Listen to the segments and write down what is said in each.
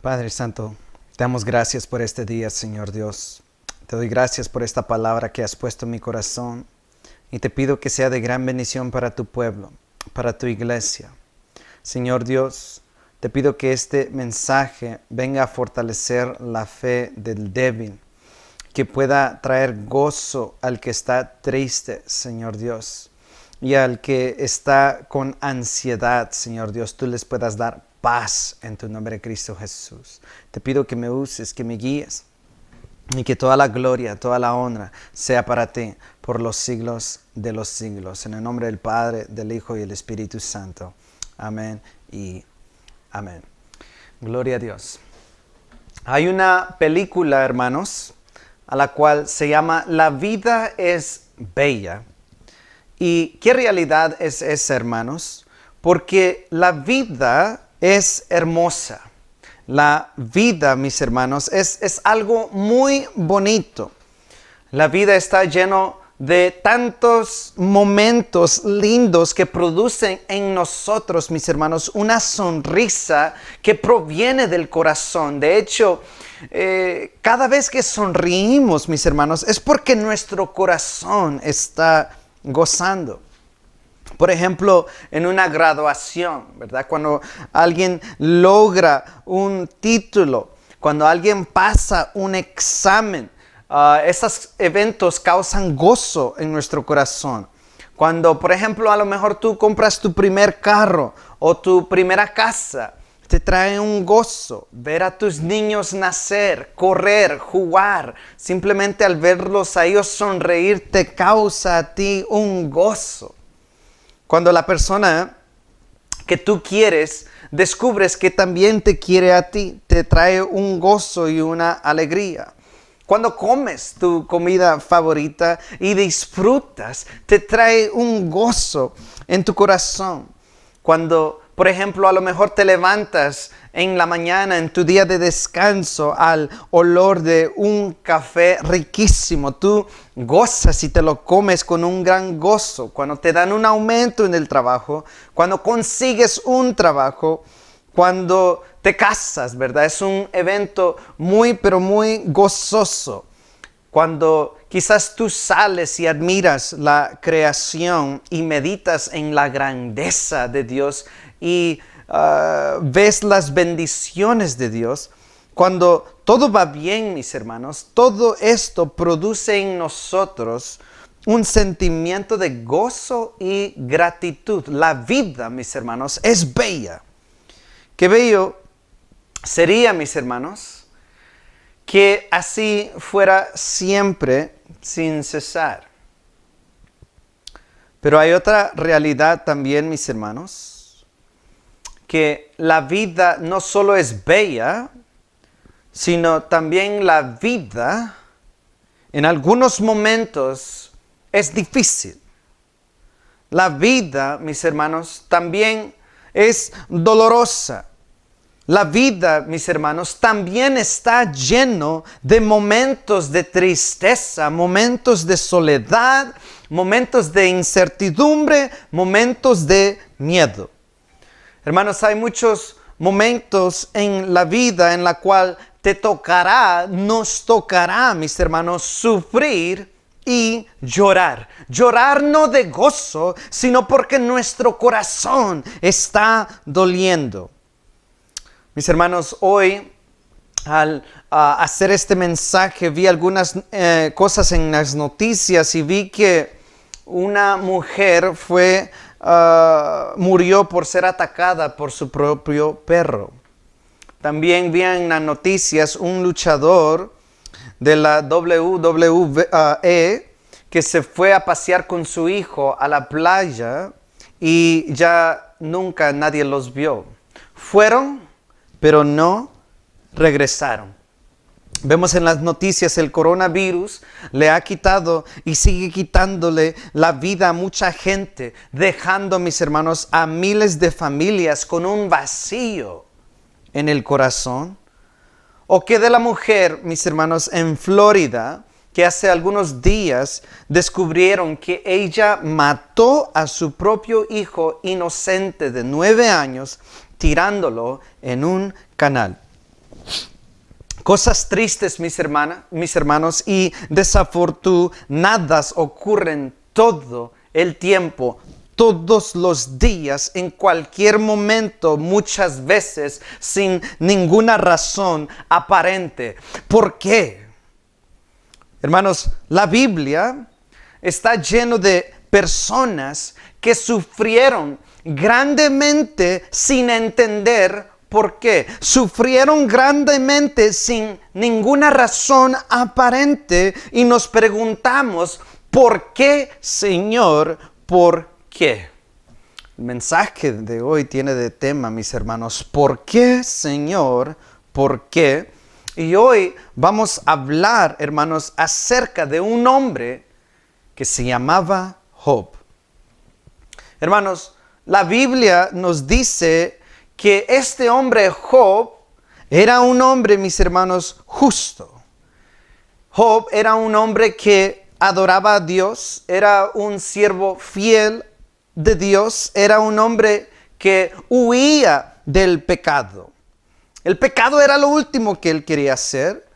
Padre Santo, te damos gracias por este día, Señor Dios. Te doy gracias por esta palabra que has puesto en mi corazón y te pido que sea de gran bendición para tu pueblo, para tu iglesia. Señor Dios, te pido que este mensaje venga a fortalecer la fe del débil, que pueda traer gozo al que está triste, Señor Dios, y al que está con ansiedad, Señor Dios, tú les puedas dar paz en tu nombre, Cristo Jesús. Te pido que me uses, que me guíes y que toda la gloria, toda la honra sea para ti por los siglos de los siglos. En el nombre del Padre, del Hijo y del Espíritu Santo. Amén y amén. Gloria a Dios. Hay una película, hermanos, a la cual se llama La vida es bella. ¿Y qué realidad es esa, hermanos? Porque la vida es hermosa. La vida, mis hermanos, es algo muy bonito. La vida está lleno de tantos momentos lindos que producen en nosotros, mis hermanos, una sonrisa que proviene del corazón. De hecho, cada vez que sonreímos, mis hermanos, es porque nuestro corazón está gozando. Por ejemplo, en una graduación, ¿verdad? Cuando alguien logra un título, cuando alguien pasa un examen, esos eventos causan gozo en nuestro corazón. Cuando, por ejemplo, a lo mejor tú compras tu primer carro o tu primera casa, te trae un gozo. Ver a tus niños nacer, correr, jugar, simplemente al verlos a ellos sonreír te causa a ti un gozo. Cuando la persona que tú quieres descubres que también te quiere a ti, te trae un gozo y una alegría. Cuando comes tu comida favorita y disfrutas, te trae un gozo en tu corazón. Cuando, por ejemplo, a lo mejor te levantas en la mañana, en tu día de descanso, al olor de un café riquísimo, tú gozas y te lo comes con un gran gozo. Cuando te dan un aumento en el trabajo, cuando consigues un trabajo, cuando te casas, ¿verdad? Es un evento muy, pero muy gozoso. Cuando quizás tú sales y admiras la creación y meditas en la grandeza de Dios y ves las bendiciones de Dios, cuando todo va bien, mis hermanos, todo esto produce en nosotros un sentimiento de gozo y gratitud. La vida, mis hermanos, es bella. Qué bello sería, mis hermanos, que así fuera siempre sin cesar. Pero hay otra realidad también, mis hermanos, que la vida no solo es bella, sino también la vida en algunos momentos es difícil. La vida, mis hermanos, también es dolorosa. La vida, mis hermanos, también está lleno de momentos de tristeza, momentos de soledad, momentos de incertidumbre, momentos de miedo. Hermanos, hay muchos momentos en la vida en la cual nos tocará, mis hermanos, sufrir y llorar. Llorar no de gozo, sino porque nuestro corazón está doliendo. Mis hermanos, hoy al hacer este mensaje vi algunas cosas en las noticias y vi que una mujer murió por ser atacada por su propio perro. También vi en las noticias un luchador de la WWE que se fue a pasear con su hijo a la playa y ya nunca nadie los vio. Fueron, pero no regresaron. Vemos en las noticias el coronavirus le ha quitado y sigue quitándole la vida a mucha gente, dejando, mis hermanos, a miles de familias con un vacío en el corazón. O que de la mujer, mis hermanos, en Florida, que hace algunos días descubrieron que ella mató a su propio hijo inocente de 9 años tirándolo en un canal. Cosas tristes, mis hermanos, y desafortunadas ocurren todo el tiempo, todos los días, en cualquier momento, muchas veces, sin ninguna razón aparente. ¿Por qué? Hermanos, la Biblia está lleno de personas que sufrieron grandemente sin entender por qué. Sufrieron grandemente sin ninguna razón aparente y nos preguntamos, ¿por qué, Señor? ¿Por qué? El mensaje de hoy tiene de tema, mis hermanos, ¿por qué, Señor? ¿Por qué? Y hoy vamos a hablar, hermanos, acerca de un hombre que se llamaba Job. Hermanos, la Biblia nos dice que este hombre Job era un hombre, mis hermanos, justo. Job era un hombre que adoraba a Dios, era un siervo fiel de Dios, era un hombre que huía del pecado. El pecado era lo último que él quería hacer.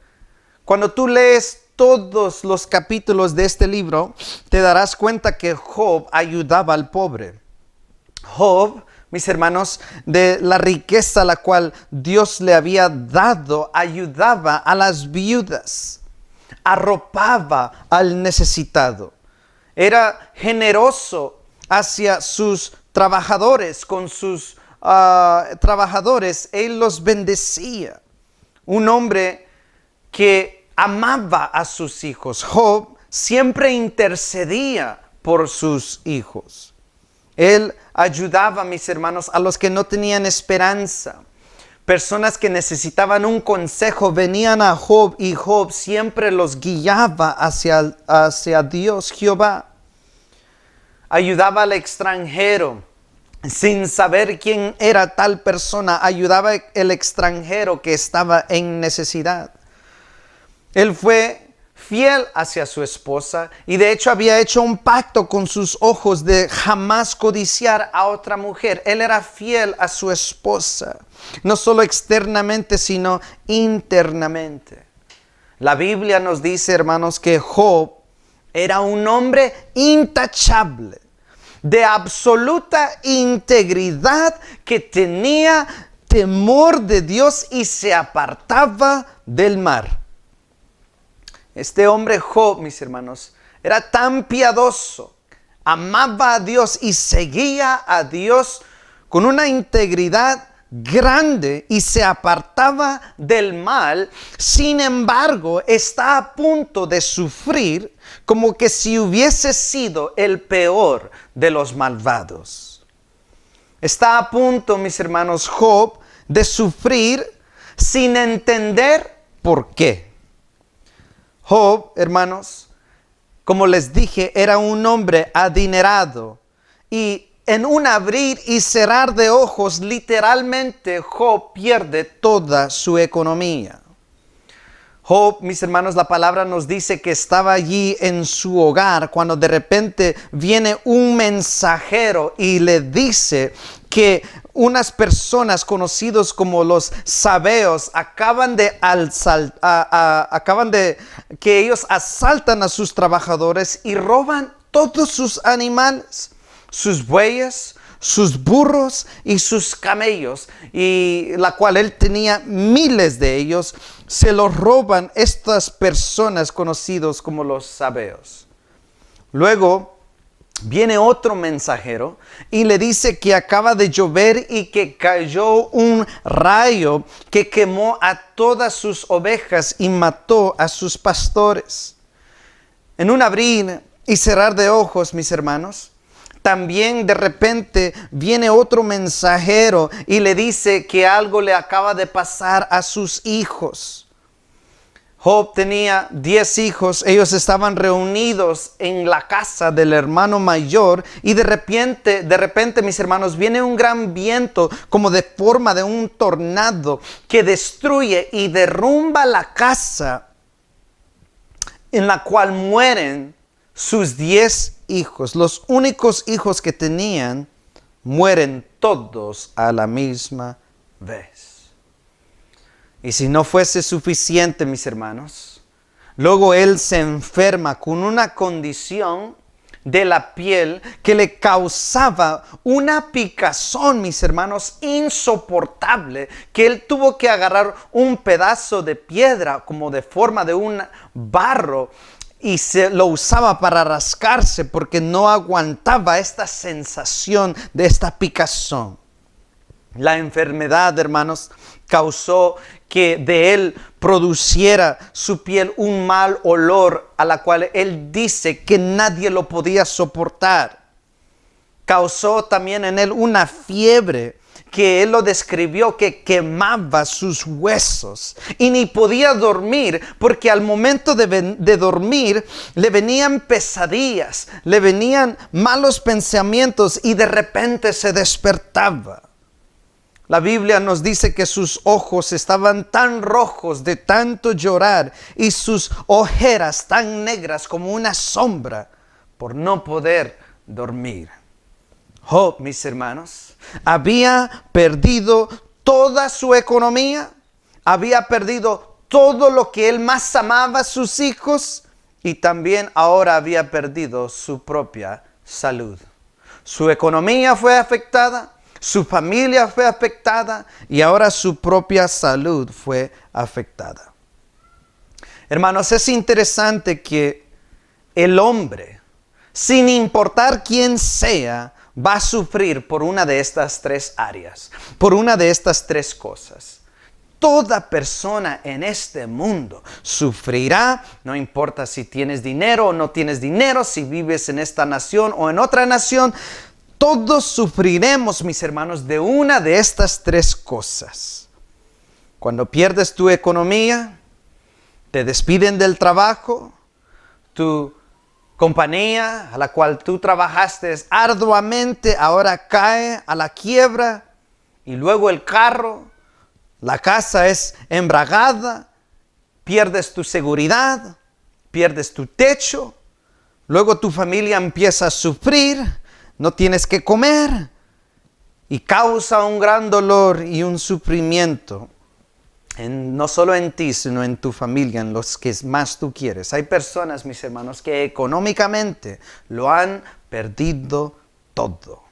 Cuando tú lees todos los capítulos de este libro, te darás cuenta que Job ayudaba al pobre. Job, mis hermanos, de la riqueza la cual Dios le había dado, ayudaba a las viudas, arropaba al necesitado. Era generoso hacia sus trabajadores, con sus trabajadores, él los bendecía. Un hombre que amaba a sus hijos. Job siempre intercedía por sus hijos. Él ayudaba, mis hermanos, a los que no tenían esperanza. Personas que necesitaban un consejo venían a Job y Job siempre los guiaba hacia Dios, Jehová. Ayudaba al extranjero sin saber quién era tal persona. Ayudaba al extranjero que estaba en necesidad. Él fue fiel hacia su esposa y de hecho había hecho un pacto con sus ojos de jamás codiciar a otra mujer. Él era fiel a su esposa, no solo externamente, sino internamente. La Biblia nos dice, hermanos, que Job era un hombre intachable, de absoluta integridad, que tenía temor de Dios y se apartaba del mal. Este hombre Job, mis hermanos, era tan piadoso, amaba a Dios y seguía a Dios con una integridad grande y se apartaba del mal. Sin embargo, está a punto de sufrir como que si hubiese sido el peor de los malvados. Está a punto, mis hermanos, Job, de sufrir sin entender por qué. Job, hermanos, como les dije, era un hombre adinerado y en un abrir y cerrar de ojos, literalmente Job pierde toda su economía. Job, mis hermanos, la palabra nos dice que estaba allí en su hogar cuando de repente viene un mensajero y le dice que unas personas conocidos como los sabeos que ellos asaltan a sus trabajadores y roban todos sus animales, sus bueyes, sus burros y sus camellos, y la cual él tenía miles de ellos. Se los roban estas personas conocidos como los sabeos. Luego viene otro mensajero y le dice que acaba de llover y que cayó un rayo que quemó a todas sus ovejas y mató a sus pastores. En un abrir y cerrar de ojos, mis hermanos, también de repente viene otro mensajero y le dice que algo le acaba de pasar a sus hijos. Job tenía 10 hijos, ellos estaban reunidos en la casa del hermano mayor y de repente, mis hermanos, viene un gran viento como de forma de un tornado que destruye y derrumba la casa en la cual mueren sus 10 hijos. Los únicos hijos que tenían mueren todos a la misma vez. Y si no fuese suficiente, mis hermanos, luego él se enferma con una condición de la piel que le causaba una picazón, mis hermanos, insoportable, que él tuvo que agarrar un pedazo de piedra como de forma de un barro y se lo usaba para rascarse porque no aguantaba esta sensación de esta picazón. La enfermedad, hermanos, causó que de él produciera su piel un mal olor a la cual él dice que nadie lo podía soportar. Causó también en él una fiebre que él lo describió que quemaba sus huesos y ni podía dormir porque al momento de dormir le venían pesadillas, le venían malos pensamientos y de repente se despertaba. La Biblia nos dice que sus ojos estaban tan rojos de tanto llorar y sus ojeras tan negras como una sombra por no poder dormir. Job, mis hermanos, había perdido toda su economía, había perdido todo lo que él más amaba, sus hijos, y también ahora había perdido su propia salud. Su economía fue afectada. Su familia fue afectada y ahora su propia salud fue afectada. Hermanos, es interesante que el hombre, sin importar quién sea, va a sufrir por una de estas tres áreas, por una de estas tres cosas. Toda persona en este mundo sufrirá, no importa si tienes dinero o no tienes dinero, si vives en esta nación o en otra nación. Todos sufriremos, mis hermanos, de una de estas tres cosas. Cuando pierdes tu economía, te despiden del trabajo, tu compañía a la cual tú trabajaste arduamente ahora cae a la quiebra, y luego el carro, la casa es embargada, pierdes tu seguridad, pierdes tu techo, luego tu familia empieza a sufrir. No tienes que comer y causa un gran dolor y un sufrimiento, no solo en ti, sino en tu familia, en los que más tú quieres. Hay personas, mis hermanos, que económicamente lo han perdido todo.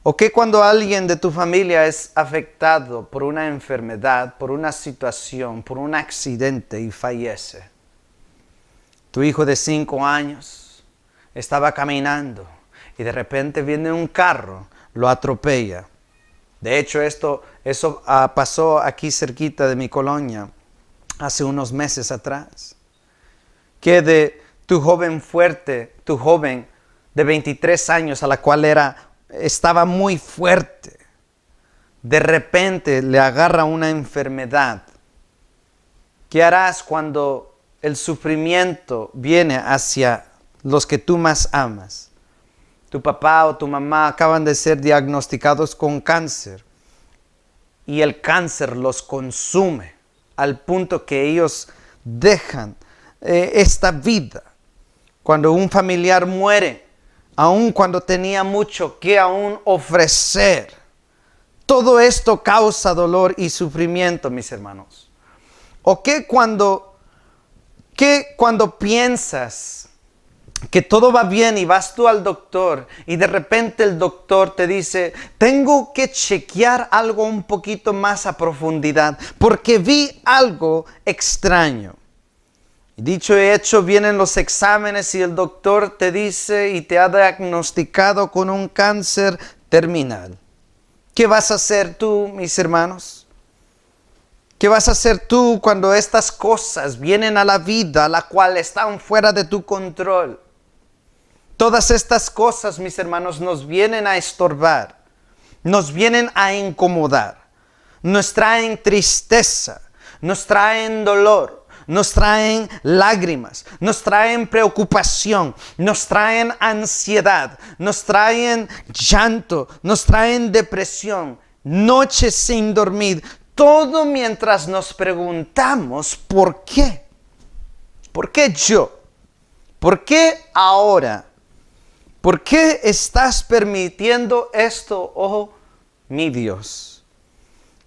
¿O qué cuando alguien de tu familia es afectado por una enfermedad, por una situación, por un accidente y fallece? Tu hijo de 5 años estaba caminando y de repente viene un carro, lo atropella. De hecho, eso pasó aquí cerquita de mi colonia hace unos meses atrás. Que de tu joven fuerte, tu joven de 23 años a la cual estaba muy fuerte, de repente le agarra una enfermedad. ¿Qué harás cuando el sufrimiento viene hacia los que tú más amas? Tu papá o tu mamá acaban de ser diagnosticados con cáncer y el cáncer los consume al punto que ellos dejan esta vida. Cuando un familiar muere, aun cuando tenía mucho que aún ofrecer, todo esto causa dolor y sufrimiento, mis hermanos. ¿O qué cuando piensas que todo va bien y vas tú al doctor y de repente el doctor te dice, tengo que chequear algo un poquito más a profundidad porque vi algo extraño? Y dicho y hecho, vienen los exámenes y el doctor te dice y te ha diagnosticado con un cáncer terminal. ¿Qué vas a hacer tú, mis hermanos? ¿Qué vas a hacer tú cuando estas cosas vienen a la vida, la cual están fuera de tu control? Todas estas cosas, mis hermanos, nos vienen a estorbar, nos vienen a incomodar, nos traen tristeza, nos traen dolor, nos traen lágrimas, nos traen preocupación, nos traen ansiedad, nos traen llanto, nos traen depresión, noches sin dormir, todo mientras nos preguntamos ¿por qué? ¿Por qué yo? ¿Por qué ahora? ¿Por qué estás permitiendo esto, oh mi Dios?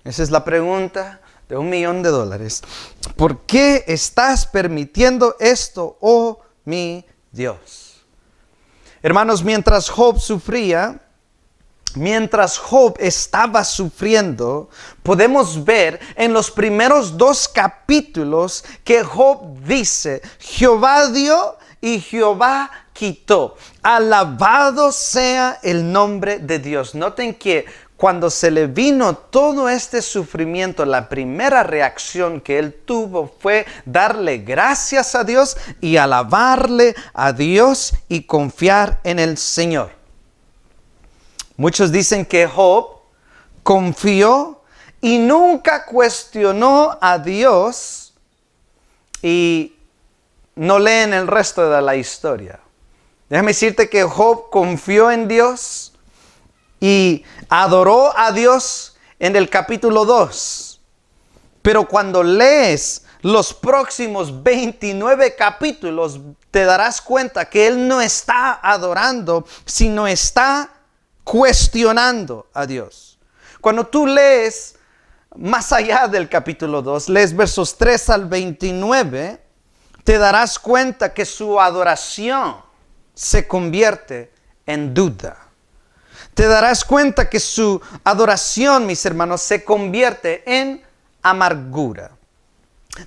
Esa es la pregunta de $1,000,000. ¿Por qué estás permitiendo esto, oh mi Dios? Hermanos, mientras Job sufría, mientras Job estaba sufriendo, podemos ver en los primeros 2 capítulos que Job dice: Jehová dio y Jehová quitó. Alabado sea el nombre de Dios. Noten que cuando se le vino todo este sufrimiento, la primera reacción que él tuvo fue darle gracias a Dios y alabarle a Dios y confiar en el Señor. Muchos dicen que Job confió y nunca cuestionó a Dios, y no leen el resto de la historia. Déjame decirte que Job confió en Dios y adoró a Dios en el capítulo 2. Pero cuando lees los próximos 29 capítulos, te darás cuenta que él no está adorando, sino está cuestionando a Dios. Cuando tú lees más allá del capítulo 2, lees versos 3 al 29, te darás cuenta que su adoración se convierte en duda. Te darás cuenta que su adoración, mis hermanos, se convierte en amargura.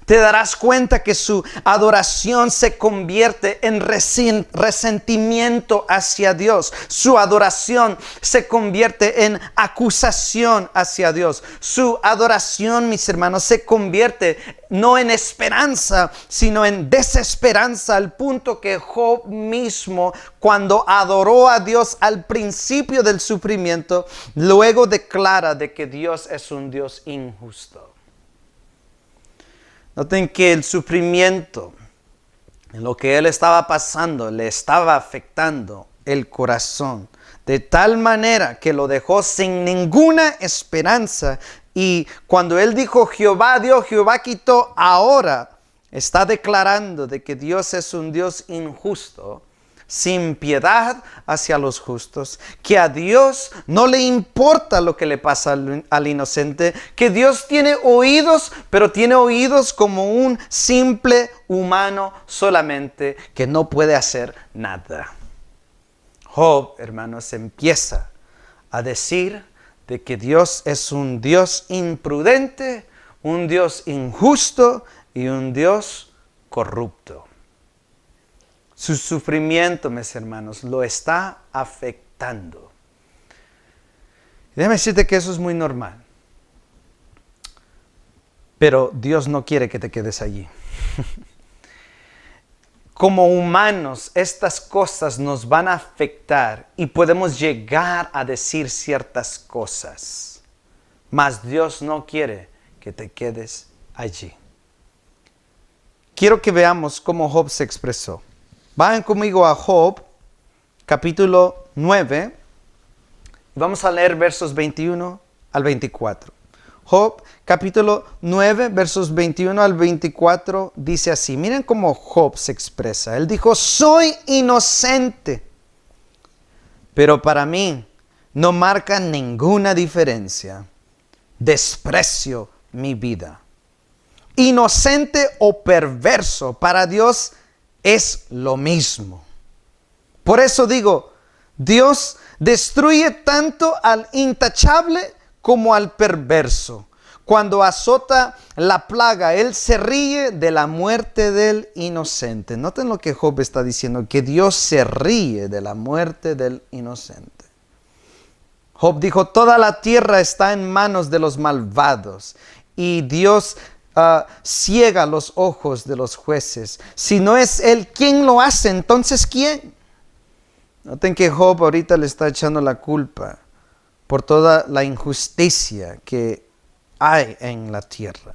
Te darás cuenta que su adoración se convierte en resentimiento hacia Dios. Su adoración se convierte en acusación hacia Dios. Su adoración, mis hermanos, se convierte no en esperanza, sino en desesperanza, al punto que Job mismo, cuando adoró a Dios al principio del sufrimiento, luego declara de que Dios es un Dios injusto. Noten que el sufrimiento, en lo que él estaba pasando, le estaba afectando el corazón, de tal manera que lo dejó sin ninguna esperanza. Y cuando él dijo Jehová dio, Jehová quitó, ahora está declarando de que Dios es un Dios injusto, sin piedad hacia los justos, que a Dios no le importa lo que le pasa al inocente, que Dios tiene oídos, pero tiene oídos como un simple humano solamente, que no puede hacer nada. Job, hermanos, empieza a decir de que Dios es un Dios imprudente, un Dios injusto y un Dios corrupto. Su sufrimiento, mis hermanos, lo está afectando. Déjame decirte que eso es muy normal. Pero Dios no quiere que te quedes allí. Como humanos, estas cosas nos van a afectar y podemos llegar a decir ciertas cosas. Mas Dios no quiere que te quedes allí. Quiero que veamos cómo Job se expresó. Vayan conmigo a Job, capítulo 9. Vamos a leer versos 21 al 24. Job, capítulo 9, versos 21 al 24, dice así. Miren cómo Job se expresa. Él dijo: soy inocente, pero para mí no marca ninguna diferencia. Desprecio mi vida. Inocente o perverso, para Dios es lo mismo. Por eso digo, Dios destruye tanto al intachable como al perverso. Cuando azota la plaga, Él se ríe de la muerte del inocente. Noten lo que Job está diciendo, que Dios se ríe de la muerte del inocente. Job dijo: toda la tierra está en manos de los malvados, y Dios ciega los ojos de los jueces. Si no es Él quien lo hace, entonces ¿quién? Noten que Job ahorita le está echando la culpa por toda la injusticia que hay en la tierra.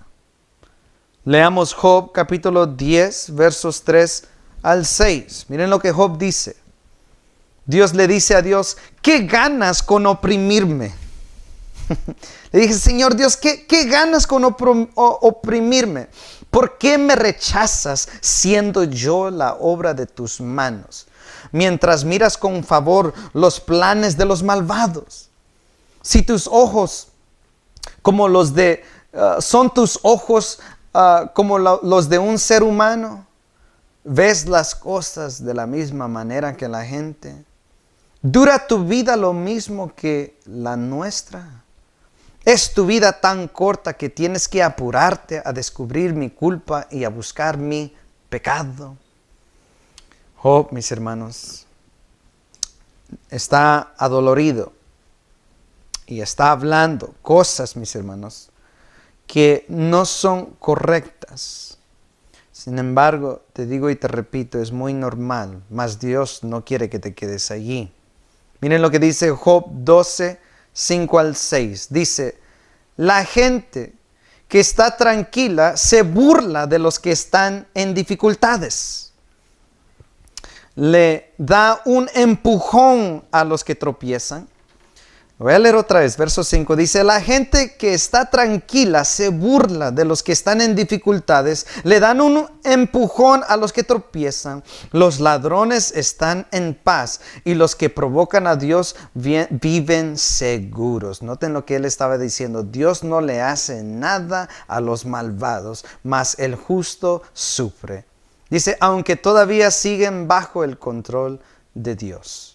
Leamos Job capítulo 10, versos 3 al 6. Miren lo que Job dice. Dios le dice a Dios: ¿qué ganas con oprimirme? Le dije: Señor Dios, ¿qué ganas con oprimirme? ¿Por qué me rechazas siendo yo la obra de tus manos, mientras miras con favor los planes de los malvados? Si tus ojos como los de ¿Son tus ojos como los de un ser humano? ¿Ves las cosas de la misma manera que la gente? ¿Dura tu vida lo mismo que la nuestra? ¿Es tu vida tan corta que tienes que apurarte a descubrir mi culpa y a buscar mi pecado? Job, mis hermanos, está adolorido y está hablando cosas, mis hermanos, que no son correctas. Sin embargo, te digo y te repito, es muy normal, mas Dios no quiere que te quedes allí. Miren lo que dice Job 12, 5 al 6. Dice, la gente que está tranquila se burla de los que están en dificultades. Le da un empujón a los que tropiezan. Voy a leer otra vez, verso 5. Dice, la gente que está tranquila se burla de los que están en dificultades. Le dan un empujón a los que tropiezan. Los ladrones están en paz y los que provocan a Dios viven seguros. Noten lo que él estaba diciendo. Dios no le hace nada a los malvados, mas el justo sufre. Dice, aunque todavía siguen bajo el control de Dios.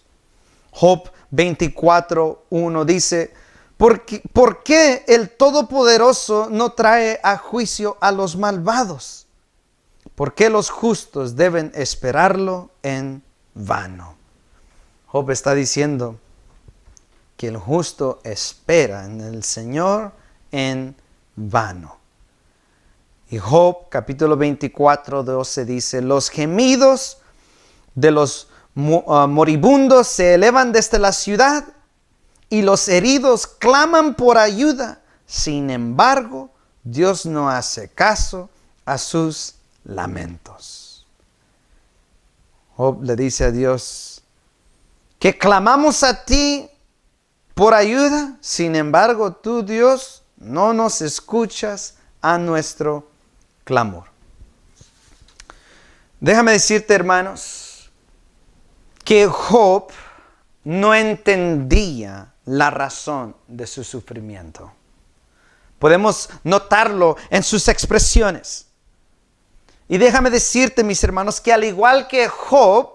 Job 24:1 dice, ¿por qué el Todopoderoso no trae a juicio a los malvados? ¿Por qué los justos deben esperarlo en vano? Job está diciendo que el justo espera en el Señor en vano. Y Job capítulo 24:12 dice, los gemidos de los moribundos se elevan desde la ciudad y los heridos claman por ayuda. Sin embargo, Dios no hace caso a sus lamentos. Job le dice a Dios que clamamos a ti por ayuda. Sin embargo, tú, Dios, no nos escuchas a nuestro clamor. Déjame decirte, hermanos, que Job no entendía la razón de su sufrimiento. Podemos notarlo en sus expresiones. Y déjame decirte, mis hermanos, que al igual que Job,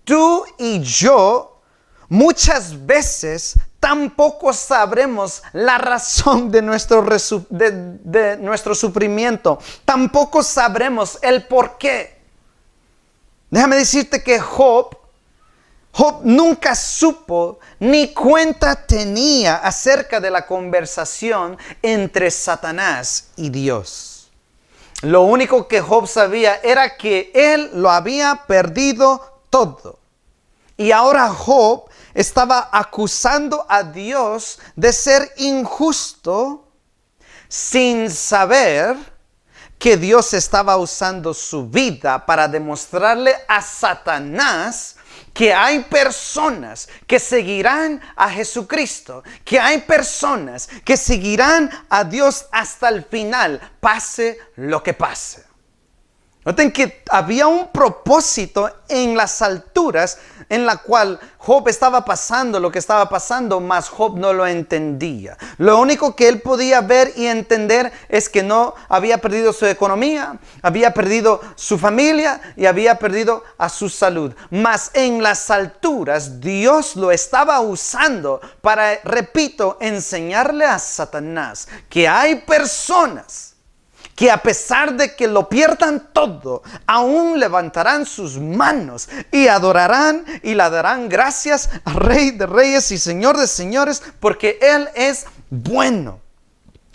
tú y yo muchas veces tampoco sabremos la razón de nuestro sufrimiento. Tampoco sabremos el por qué. Déjame decirte que Job nunca supo ni cuenta tenía acerca de la conversación entre Satanás y Dios. Lo único que Job sabía era que él lo había perdido todo. Y ahora Job estaba acusando a Dios de ser injusto sin saber que Dios estaba usando su vida para demostrarle a Satanás que hay personas que seguirán a Jesucristo, que hay personas que seguirán a Dios hasta el final, pase lo que pase. Noten que había un propósito en las alturas en la cual Job estaba pasando lo que estaba pasando, mas Job no lo entendía. Lo único que él podía ver y entender es que no había perdido su economía, había perdido su familia y había perdido a su salud. Mas en las alturas Dios lo estaba usando para, repito, enseñarle a Satanás que hay personas que a pesar de que lo pierdan todo, aún levantarán sus manos y adorarán y le darán gracias al Rey de Reyes y Señor de Señores, porque Él es bueno.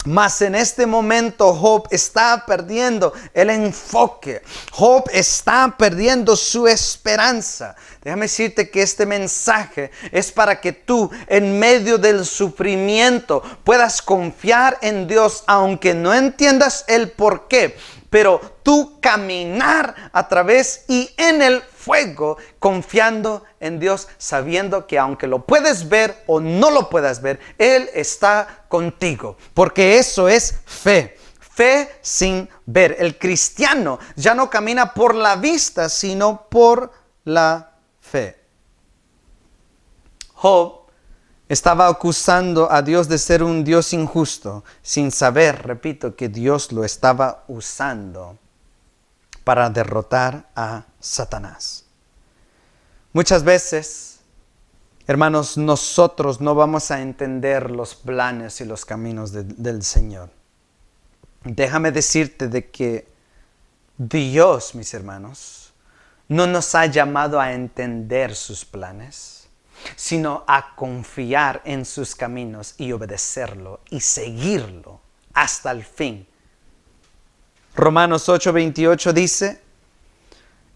Mas en este momento Job está perdiendo el enfoque. Job está perdiendo su esperanza. Déjame decirte que este mensaje es para que tú, en medio del sufrimiento, puedas confiar en Dios, aunque no entiendas el por qué. Pero tú caminar a través y en el fuego, confiando en Dios, sabiendo que aunque lo puedes ver o no lo puedas ver, Él está contigo. Porque eso es fe. Fe sin ver. El cristiano ya no camina por la vista, sino por la fe. Job Estaba acusando a Dios de ser un Dios injusto, sin saber, repito, que Dios lo estaba usando para derrotar a Satanás. Muchas veces, hermanos, nosotros no vamos a entender los planes y los caminos del Señor. Déjame decirte de que Dios, mis hermanos, no nos ha llamado a entender sus planes, sino a confiar en sus caminos y obedecerlo y seguirlo hasta el fin. Romanos 8:28 dice,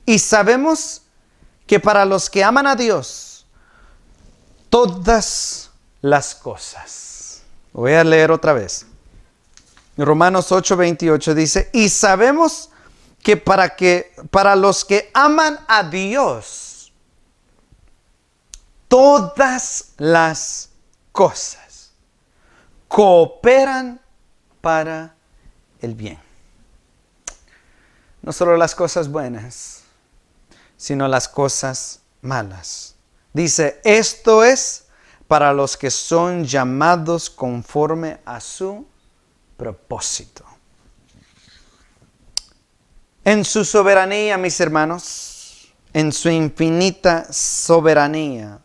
y sabemos que para los que aman a Dios, todas las cosas. Voy a leer otra vez. Romanos 8:28 dice, y sabemos que para los que aman a Dios, todas las cosas cooperan para el bien. No solo las cosas buenas, sino las cosas malas. Dice, esto es para los que son llamados conforme a su propósito. En su soberanía, mis hermanos, en su infinita soberanía,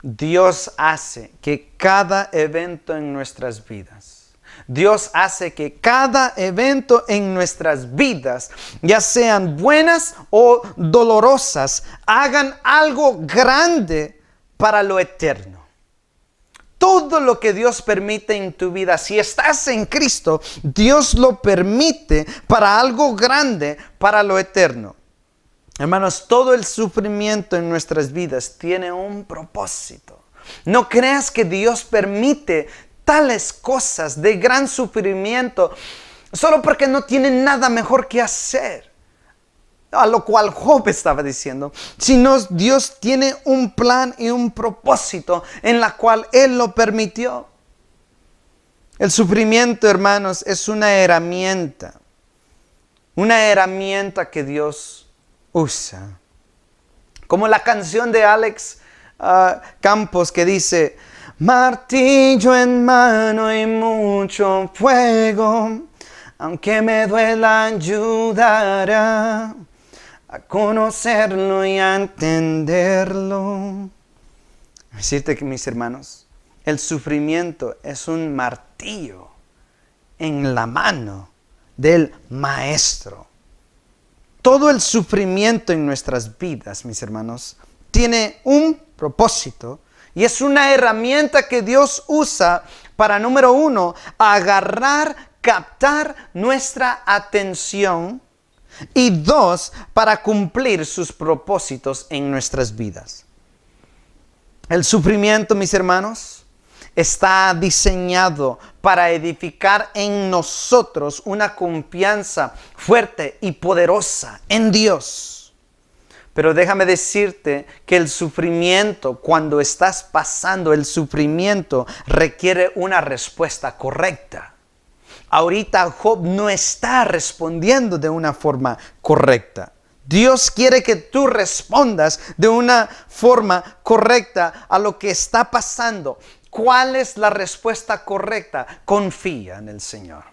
Dios hace que cada evento en nuestras vidas, ya sean buenas o dolorosas, hagan algo grande para lo eterno. Todo lo que Dios permite en tu vida, si estás en Cristo, Dios lo permite para algo grande, para lo eterno. Hermanos, todo el sufrimiento en nuestras vidas tiene un propósito. No creas que Dios permite tales cosas de gran sufrimiento solo porque no tiene nada mejor que hacer. A lo cual Job estaba diciendo, sino Dios tiene un plan y un propósito en la cual Él lo permitió. El sufrimiento, hermanos, es una herramienta que Dios usa. Como la canción de Alex Campos que dice, martillo en mano y mucho fuego, aunque me duela ayudará a conocerlo y a entenderlo. Decirte que, mis hermanos, el sufrimiento es un martillo en la mano del maestro. Todo el sufrimiento en nuestras vidas, mis hermanos, tiene un propósito y es una herramienta que Dios usa para, número uno, agarrar, captar nuestra atención. Y dos, para cumplir sus propósitos en nuestras vidas. El sufrimiento, mis hermanos, está diseñado para edificar en nosotros una confianza fuerte y poderosa en Dios. Pero déjame decirte que el sufrimiento, cuando estás pasando el sufrimiento, requiere una respuesta correcta. Ahorita Job no está respondiendo de una forma correcta. Dios quiere que tú respondas de una forma correcta a lo que está pasando. ¿Cuál es la respuesta correcta? Confía en el Señor.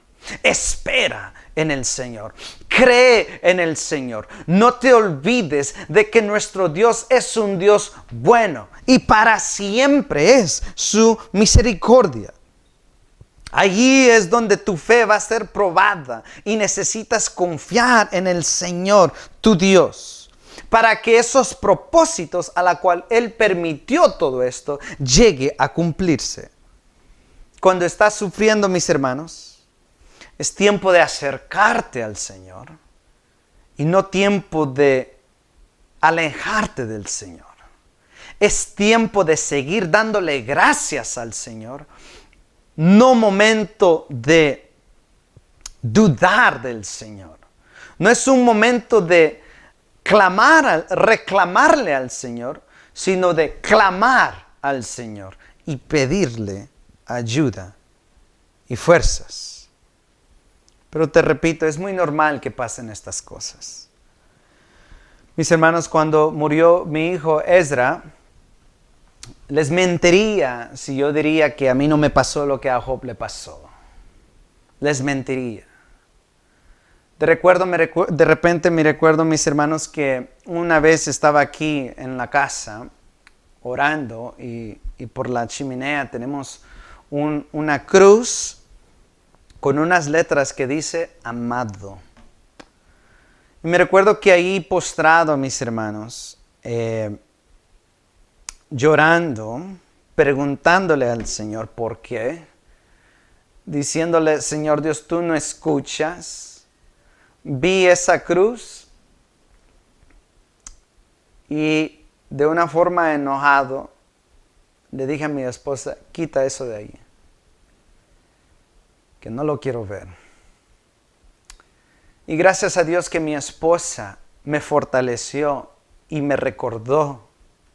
Espera en el Señor. Cree en el Señor. No te olvides de que nuestro Dios es un Dios bueno y para siempre es su misericordia. Allí es donde tu fe va a ser probada y necesitas confiar en el Señor, tu Dios, para que esos propósitos a la cual Él permitió todo esto llegue a cumplirse. Cuando estás sufriendo, mis hermanos, es tiempo de acercarte al Señor y no tiempo de alejarte del Señor. Es tiempo de seguir dándole gracias al Señor. No momento de dudar del Señor. No es un momento de reclamarle al Señor, sino de clamar al Señor y pedirle ayuda y fuerzas. Pero te repito, es muy normal que pasen estas cosas. Mis hermanos, cuando murió mi hijo Ezra, Les mentiría si yo diría que a mí no me pasó lo que a Job le pasó. Les mentiría. De repente me recuerdo, mis hermanos, que una vez estaba aquí en la casa orando y por la chimenea tenemos una cruz con unas letras que dice amado. Y me recuerdo que ahí postrado, mis hermanos, llorando, preguntándole al Señor por qué, diciéndole, Señor Dios, tú no escuchas. Vi esa cruz y de una forma enojado le dije a mi esposa, quita eso de ahí, que no lo quiero ver. Y gracias a Dios que mi esposa me fortaleció y me recordó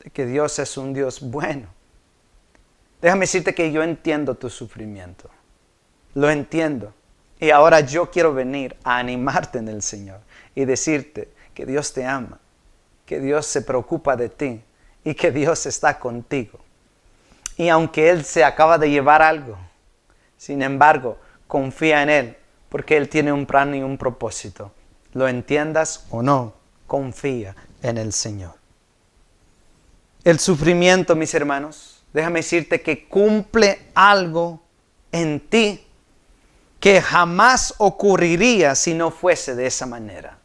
de que Dios es un Dios bueno. Déjame decirte que yo entiendo tu sufrimiento, lo entiendo. Y ahora yo quiero venir a animarte en el Señor y decirte que Dios te ama, que Dios se preocupa de ti y que Dios está contigo. Y aunque Él se acaba de llevar algo, sin embargo, confía en Él porque Él tiene un plan y un propósito. Lo entiendas o no, confía en el Señor. El sufrimiento, mis hermanos, déjame decirte que cumple algo en ti que jamás ocurriría si no fuese de esa manera.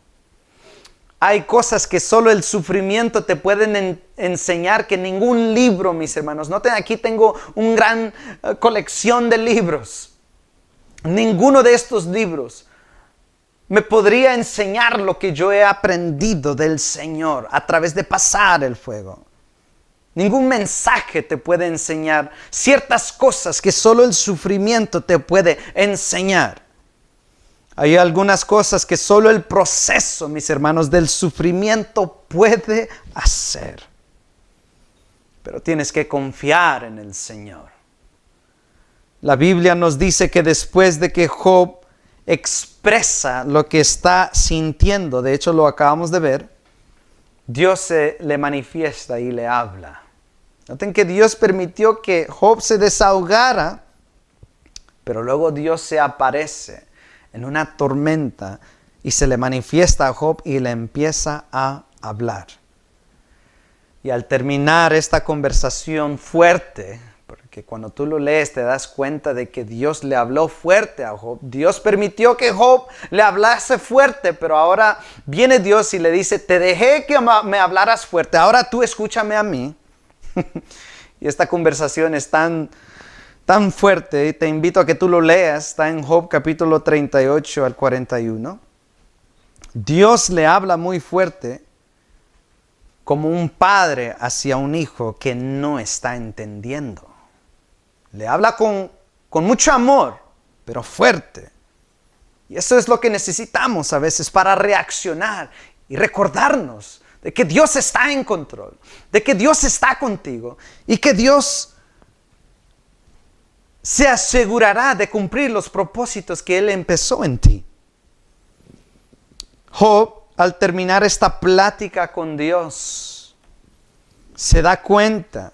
Hay cosas que solo el sufrimiento te pueden enseñar que ningún libro, mis hermanos. Noten, aquí tengo una gran colección de libros. Ninguno de estos libros me podría enseñar lo que yo he aprendido del Señor a través de pasar el fuego. Ningún mensaje te puede enseñar ciertas cosas que solo el sufrimiento te puede enseñar. Hay algunas cosas que solo el proceso, mis hermanos, del sufrimiento puede hacer. Pero tienes que confiar en el Señor. La Biblia nos dice que después de que Job expresa lo que está sintiendo, de hecho lo acabamos de ver, Dios se le manifiesta y le habla. Noten que Dios permitió que Job se desahogara, pero luego Dios se aparece en una tormenta y se le manifiesta a Job y le empieza a hablar. Y al terminar esta conversación fuerte, porque cuando tú lo lees te das cuenta de que Dios le habló fuerte a Job. Dios permitió que Job le hablase fuerte, pero ahora viene Dios y le dice, te dejé que me hablaras fuerte, ahora tú escúchame a mí. Y esta conversación es tan fuerte y te invito a que tú lo leas. Está en Job capítulo 38 al 41. Dios le habla muy fuerte como un padre hacia un hijo que no está entendiendo. Le habla con mucho amor, pero fuerte. Y eso es lo que necesitamos a veces para reaccionar y recordarnos de que Dios está en control, de que Dios está contigo y que Dios se asegurará de cumplir los propósitos que Él empezó en ti. Job, al terminar esta plática con Dios, se da cuenta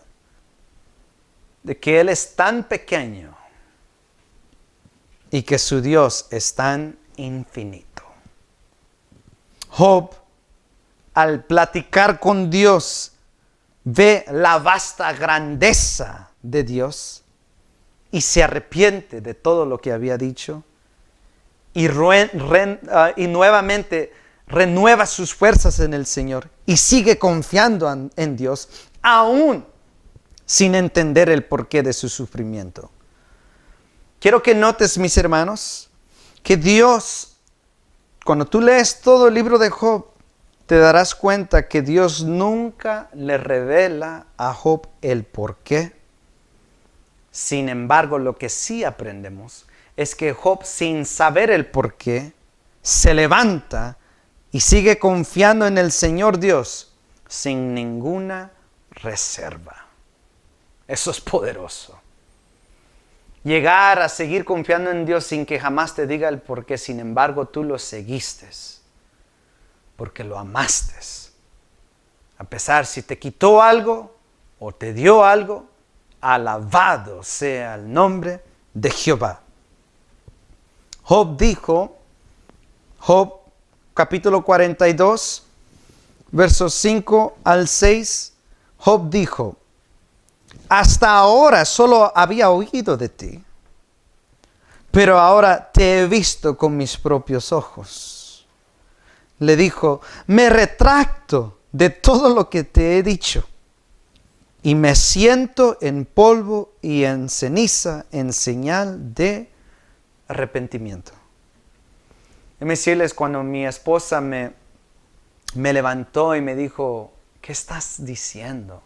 de que Él es tan pequeño y que su Dios es tan infinito. Job, al platicar con Dios, ve la vasta grandeza de Dios y se arrepiente de todo lo que había dicho y nuevamente renueva sus fuerzas en el Señor y sigue confiando en Dios, aún sin entender el porqué de su sufrimiento. Quiero que notes, mis hermanos, que Dios, cuando tú lees todo el libro de Job, te darás cuenta que Dios nunca le revela a Job el porqué. Sin embargo, lo que sí aprendemos es que Job, sin saber el porqué, se levanta y sigue confiando en el Señor Dios sin ninguna reserva. Eso es poderoso. Llegar a seguir confiando en Dios sin que jamás te diga el porqué, sin embargo tú lo seguiste porque lo amaste. A pesar si te quitó algo, o te dio algo, alabado sea el nombre de Jehová. Job dijo, Job capítulo 42, versos 5 al 6, Job dijo, hasta ahora solo había oído de ti, pero ahora te he visto con mis propios ojos. Le dijo, me retracto de todo lo que te he dicho, y me siento en polvo y en ceniza en señal de arrepentimiento. Déjame decirles, cuando mi esposa me levantó y me dijo, ¿qué estás diciendo?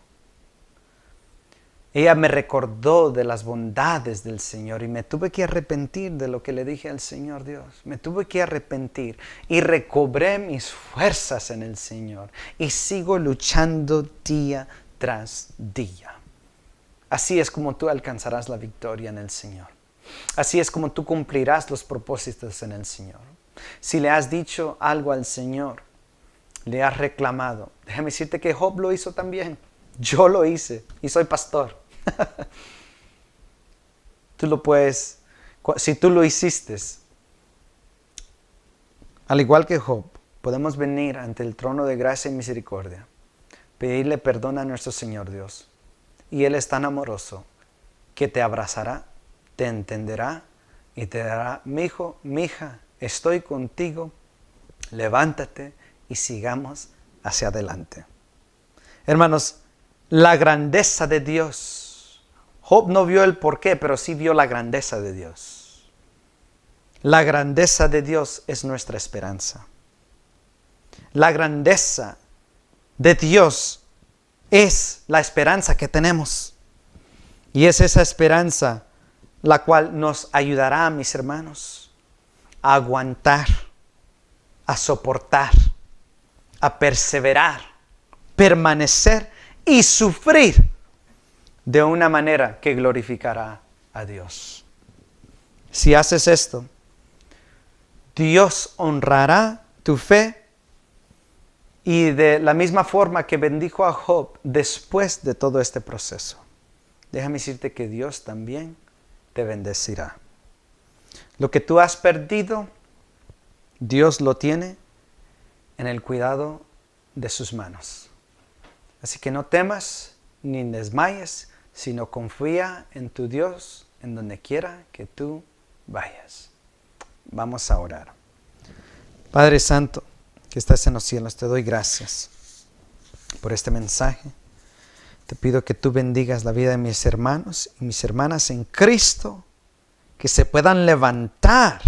Ella me recordó de las bondades del Señor y me tuve que arrepentir de lo que le dije al Señor Dios. Me tuve que arrepentir y recobré mis fuerzas en el Señor y sigo luchando día tras día. Así es como tú alcanzarás la victoria en el Señor. Así es como tú cumplirás los propósitos en el Señor. Si le has dicho algo al Señor, le has reclamado. Déjame decirte que Job lo hizo también. Yo lo hice y soy pastor. Tú lo puedes, si tú lo hiciste, al igual que Job, podemos venir ante el trono de gracia y misericordia, pedirle perdón a nuestro Señor Dios. Y Él es tan amoroso que te abrazará, te entenderá y te dará, mi hijo, mi hija, estoy contigo, levántate y sigamos hacia adelante. Hermanos, la grandeza de Dios. Job no vio el porqué, pero sí vio la grandeza de Dios. La grandeza de Dios es nuestra esperanza. La grandeza de Dios es la esperanza que tenemos. Y es esa esperanza la cual nos ayudará, mis hermanos, a aguantar, a soportar, a perseverar, permanecer y sufrir de una manera que glorificará a Dios. Si haces esto, Dios honrará tu fe y de la misma forma que bendijo a Job después de todo este proceso. Déjame decirte que Dios también te bendecirá. Lo que tú has perdido, Dios lo tiene en el cuidado de sus manos. Así que no temas ni desmayes, sino confía en tu Dios en donde quiera que tú vayas. Vamos a orar. Padre Santo, que estás en los cielos, te doy gracias por este mensaje. Te pido que tú bendigas la vida de mis hermanos y mis hermanas en Cristo, que se puedan levantar,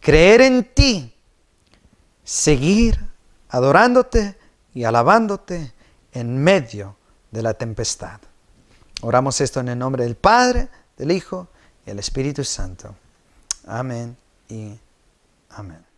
creer en ti, seguir adorándote y alabándote en medio de la tempestad. Oramos esto en el nombre del Padre, del Hijo y del Espíritu Santo. Amén y amén.